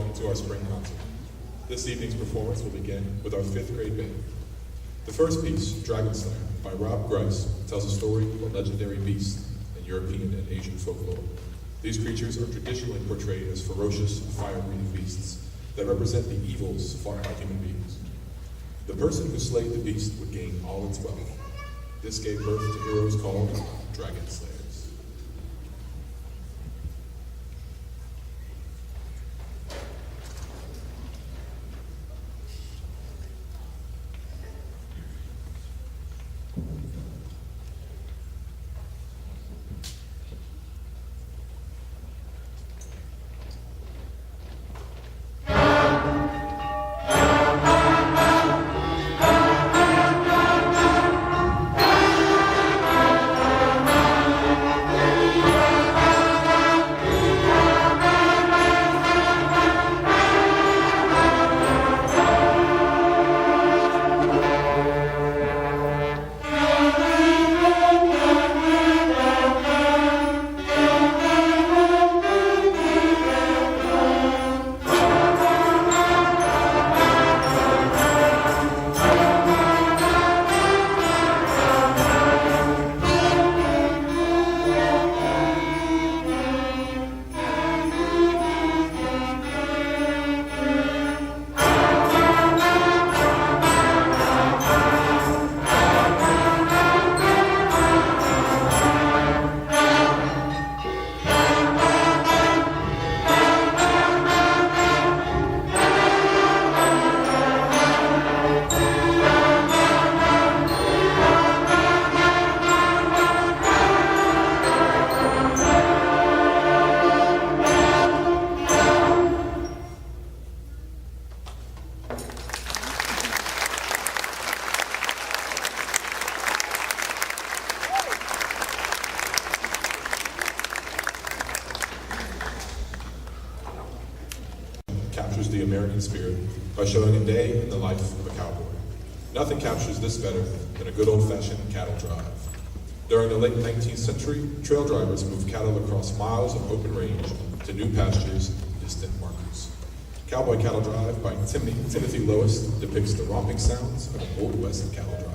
welcome to our spring concert. This evening's performance will begin with our 5th grade band. The first piece, Dragon Slayer, by Rob Grice, tells a story of a legendary beast in European and Asian folklore. These creatures are traditionally portrayed as ferocious, fire-breathing beasts that represent the evils fought by human beings. The person who slayed the beast would gain all its wealth. This gave birth to heroes called Dragon Slayers. Captures the American spirit by showing a day in the life of a cowboy. Nothing captures this better than a good old-fashioned cattle drive. During the late 19th century, trail drivers moved cattle across miles of open range to new pastures and distant markers. Cowboy Cattle Drive by Timothy Lois depicts the romping sounds of an Old West cattle drive.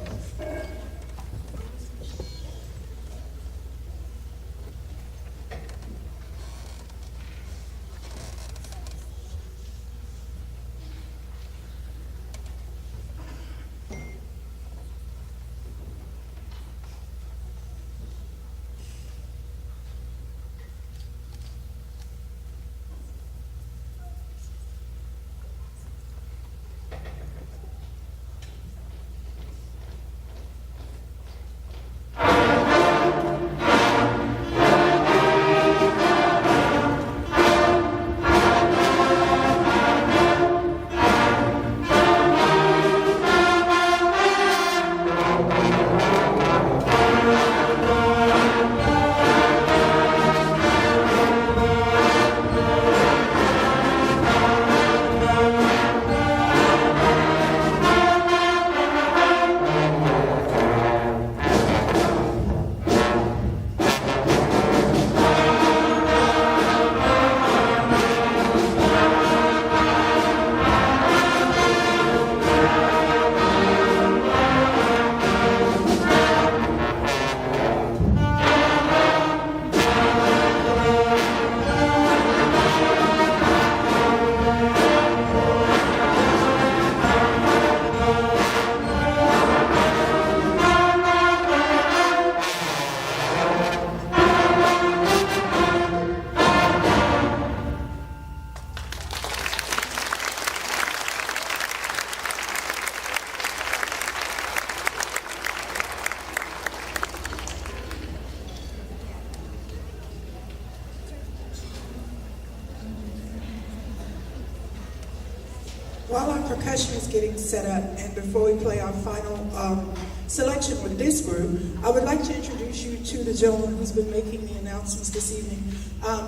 While our percussion is getting set up, and before we play our final selection with this group, I would like to introduce you to the gentleman who's been making the announcements this evening.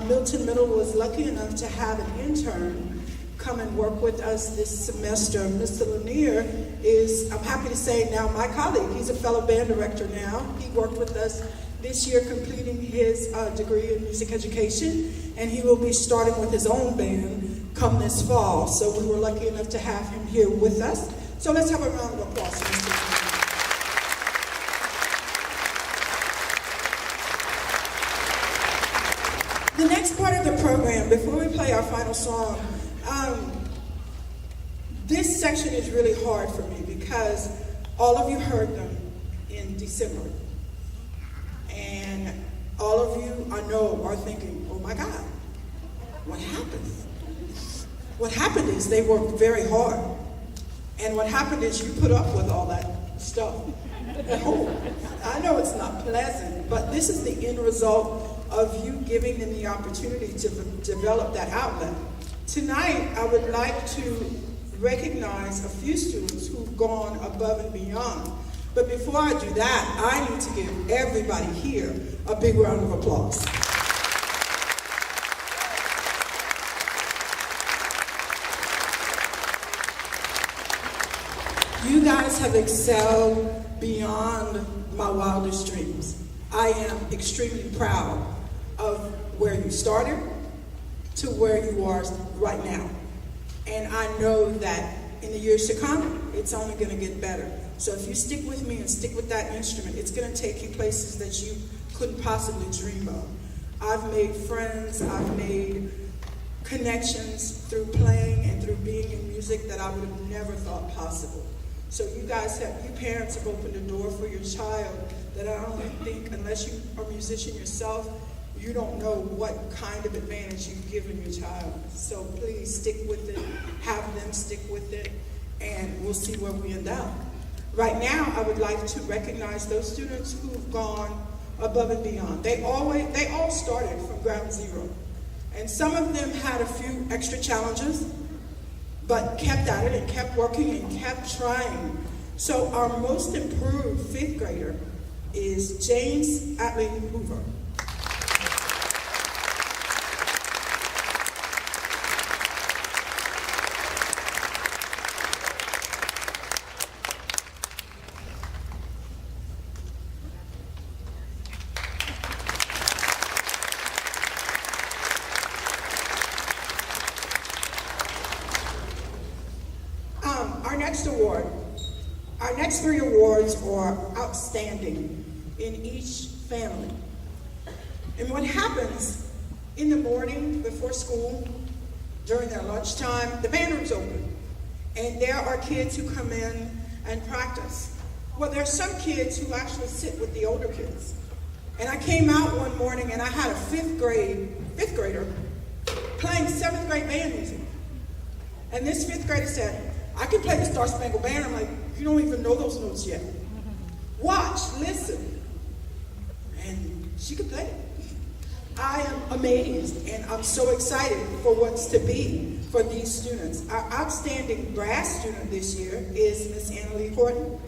Milton Middle was lucky enough to have an intern come and work with us this semester. Mr. Lanier is, I'm happy to say, now my colleague. He's a fellow band director now. He worked with us this year completing his degree in music education, and he will be starting with his own band come this fall. So we were lucky enough to have him here with us. So let's have a round of applause for Mr. The next part of the program, before we play our final song, this section is really hard for me because all of you heard them in December. And all of you, I know, are thinking, oh my God, what happened? What happened is they worked very hard. And what happened is you put up with all that stuff. Oh, I know it's not pleasant, but this is the end result of you giving them the opportunity to develop that outlet. Tonight, I would like to recognize a few students who've gone above and beyond. But before I do that, I need to give everybody here a big round of applause. You guys have excelled beyond my wildest dreams. I am extremely proud of where you started to where you are right now. And I know that in the years to come, it's only going to get better. So if you stick with me and stick with that instrument, it's going to take you places that you couldn't possibly dream of. I've made friends, I've made connections through playing and through being in music that I would have never thought possible. So you parents have opened a door for your child that I don't think, unless you are a musician yourself, you don't know what kind of advantage you've given your child. So please stick with it, have them stick with it, and we'll see where we end up. Right now, I would like to recognize those students who've gone above and beyond. They all started from ground zero. And some of them had a few extra challenges, but kept at it and kept working and kept trying. So our most improved fifth grader is James Atley Hoover. Our next three awards are outstanding in each family. And what happens in the morning before school, during their lunchtime, the band room's open. And there are kids who come in and practice. Well, there are some kids who actually sit with the older kids. And I came out one morning and I had a fifth grader playing seventh grade band music. And this fifth grader said, I can play the Star Spangled Banner. I'm like, you don't even know those notes yet. Watch, listen. And she could play it. I am amazed and I'm so excited for what's to be for these students. Our outstanding brass student this year is Miss Annalie Horton.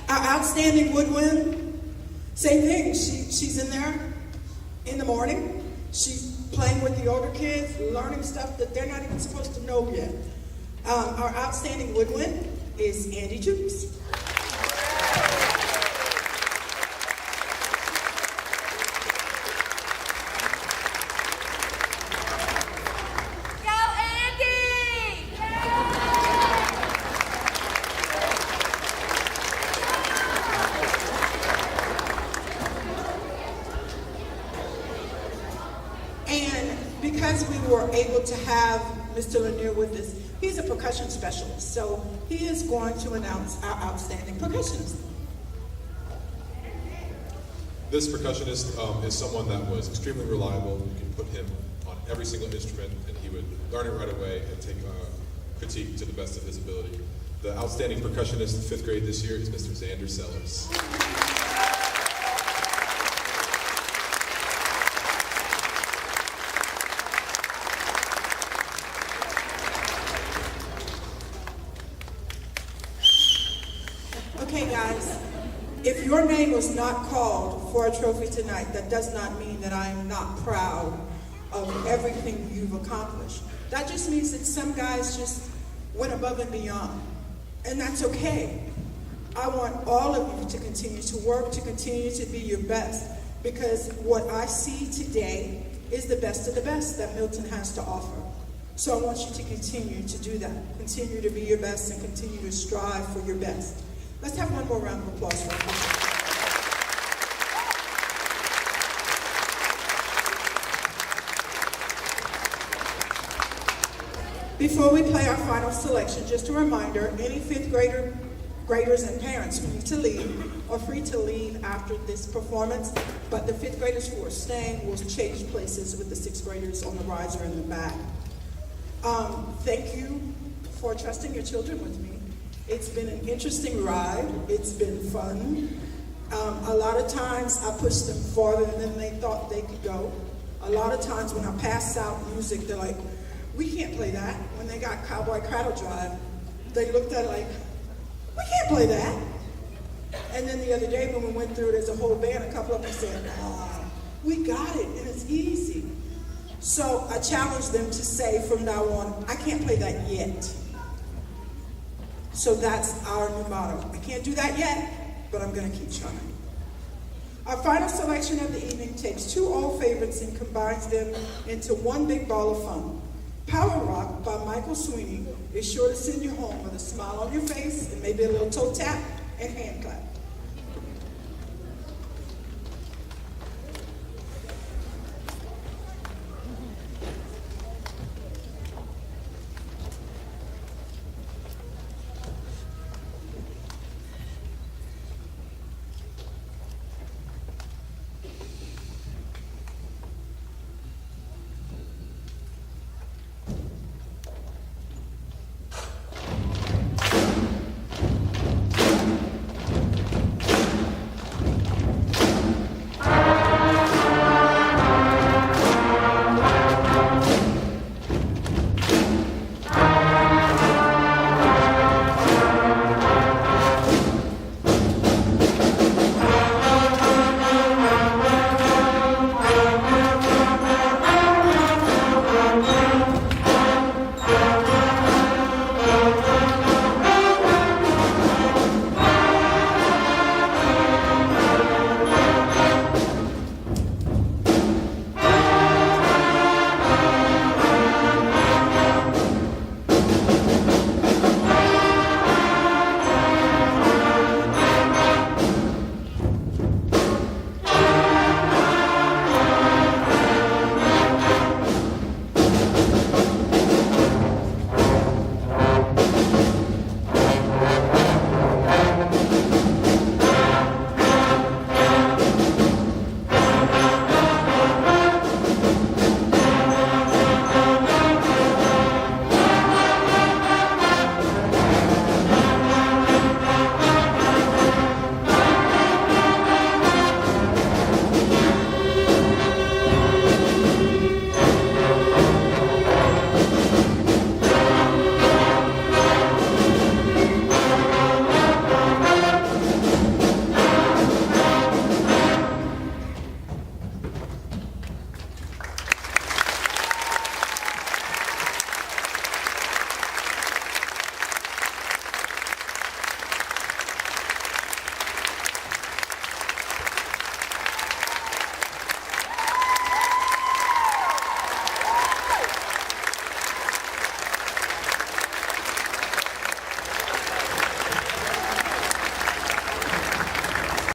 Our outstanding woodwind, same thing. She's in there in the morning. She's playing with the older kids, learning stuff that they're not even supposed to know yet. Our outstanding woodwind is Andy Jukes. Because we were able to have Mr. Lanier with us, he's a percussion specialist, so he is going to announce our outstanding percussionist. This percussionist is someone that was extremely reliable. You can put him on every single instrument and he would learn it right away and take critique to the best of his ability. The outstanding percussionist in fifth grade this year is Mr. Xander Sellers. Okay, guys, if your name was not called for a trophy tonight, that does not mean that I am not proud of everything you've accomplished. That just means that some guys just went above and beyond, and that's okay. I want all of you to continue to work, to continue to be your best, because what I see today is the best of the best that Milton has to offer. So I want you to continue to do that. Continue to be your best and continue to strive for your best. Let's have one more round of applause for our Before we play our final selection, just a reminder, any fifth graders and parents who need to leave are free to leave after this performance, but the fifth graders who are staying will change places with the sixth graders on the riser in the back. Thank you for trusting your children with me. It's been an interesting ride. It's been fun. A lot of times I pushed them farther than they thought they could go. A lot of times when I pass out music, they're like, we can't play that. When they got Cowboy Cradle Drive, they looked at it like, we can't play that. And then the other day when we went through it as a whole band, a couple of them said, we got it, and it's easy. So I challenged them to say from now on, I can't play that yet. So that's our new motto. I can't do that yet, but I'm going to keep trying. Our final selection of the evening takes two old favorites and combines them into one big ball of fun. Power Rock by Michael Sweeney is sure to send you home with a smile on your face and maybe a little toe tap and hand clap.